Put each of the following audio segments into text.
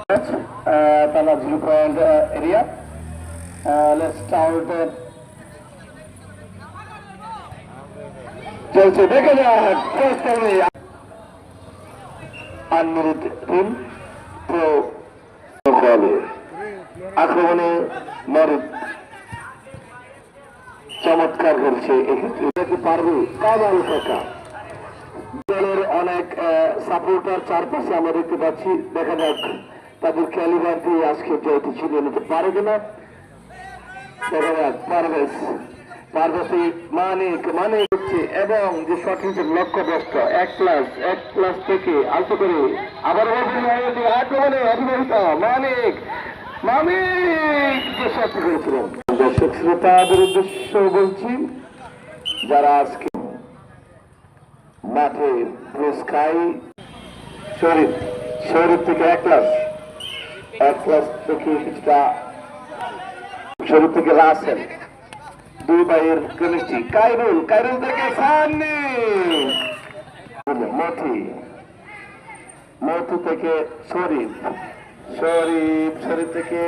Tala 0 point area. Let's start. চলছে দেখে যাক আনমুরুদ্দিন প্রো বলে আক্রমণে মরুদ চমৎকার করছে এক্ষেত্রে পারবে কামাল কাকা দলের অনেক সাপোর্টার চারপাশে আমরা দেখতে পাচ্ছি দেখা যাক তাদের ক্যালিবার দিয়ে আজকে জয়টি ছিনিয়ে নিতে পারে কিনা দেখা যাক পারভেজ মানে হচ্ছে এবং যে সঠিক লক্ষ্যভ্রষ্ট এক ক্লাস থেকে আলতো করে আবার আক্রমণে অভিভাবিত মানিক যে সত্যি করেছিলেন দর্শক শ্রোতাদের উদ্দেশ্য বলছি যারা আজকে মাঠে স্কাই শরীর থেকে এক ক্লাস থেকে কিছুটা শরীর থেকে রাসেল দুই ভাইয়ের কেমিস্ট্রি কাইরুল থেকে সামনে মথি থেকে শরীফ থেকে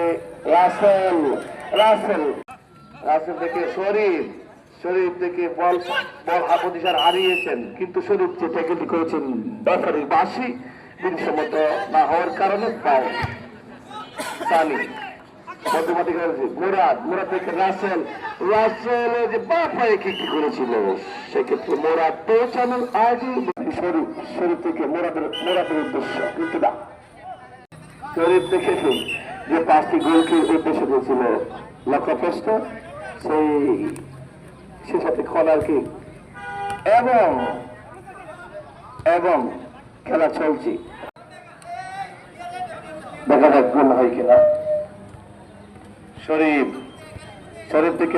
রাসেল থেকে শরীফ থেকে বল আপদিশার হারিয়েছেন কিন্তু শরীফ যে ট্যাকেলটি করেছেন রেফারির বাঁশি বিধিসম্মত না হওয়ার কারণে পাও সানি মধ্যমাটি করেছে মুরাদ থেকে রাসেল যে বাপায় কি করেছিল সেক্ষেত্রে মুরাদ পৌঁছানোর আগে শরীফ থেকে মুরাদের উদ্দেশ্য কিন্তু না শরীফ দেখেছে যে 5টি গোলকে উদ্দেশ্য করেছিল লক্ষ্যপ্রস্ত সে সাথে কর্নার কিক এবং খেলা চলছে দেখা যাক গোল হয় কিনা শরীফ থেকে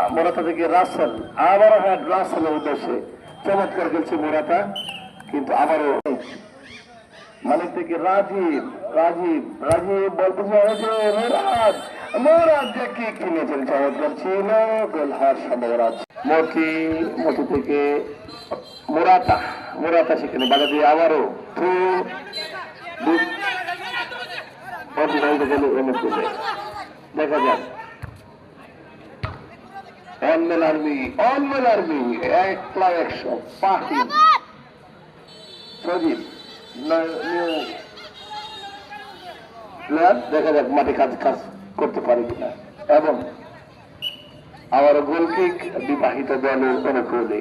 মোরাতা থেকে রাসেল আবারও রাসেলের উদ্দেশ্যে চমৎকার খেলছে মোরাতা কিন্তু আবারও মালিক থেকে রাজীব বলতে চাইছে মোরাদ যে কি কিনেছেন চমৎকার ছিল গোল হওয়ার সম্ভাবনা আছে মতি থেকে মোরাতা সেখানে বাধা দিয়ে আবারও দেখা যাক অনমেল আর্মি 100 পাখি সজীব দেখা যাক মাঠে কাজ করতে পারে কিনা এবং আবার গোল কিক বিবাহিত দলের অনুকূলে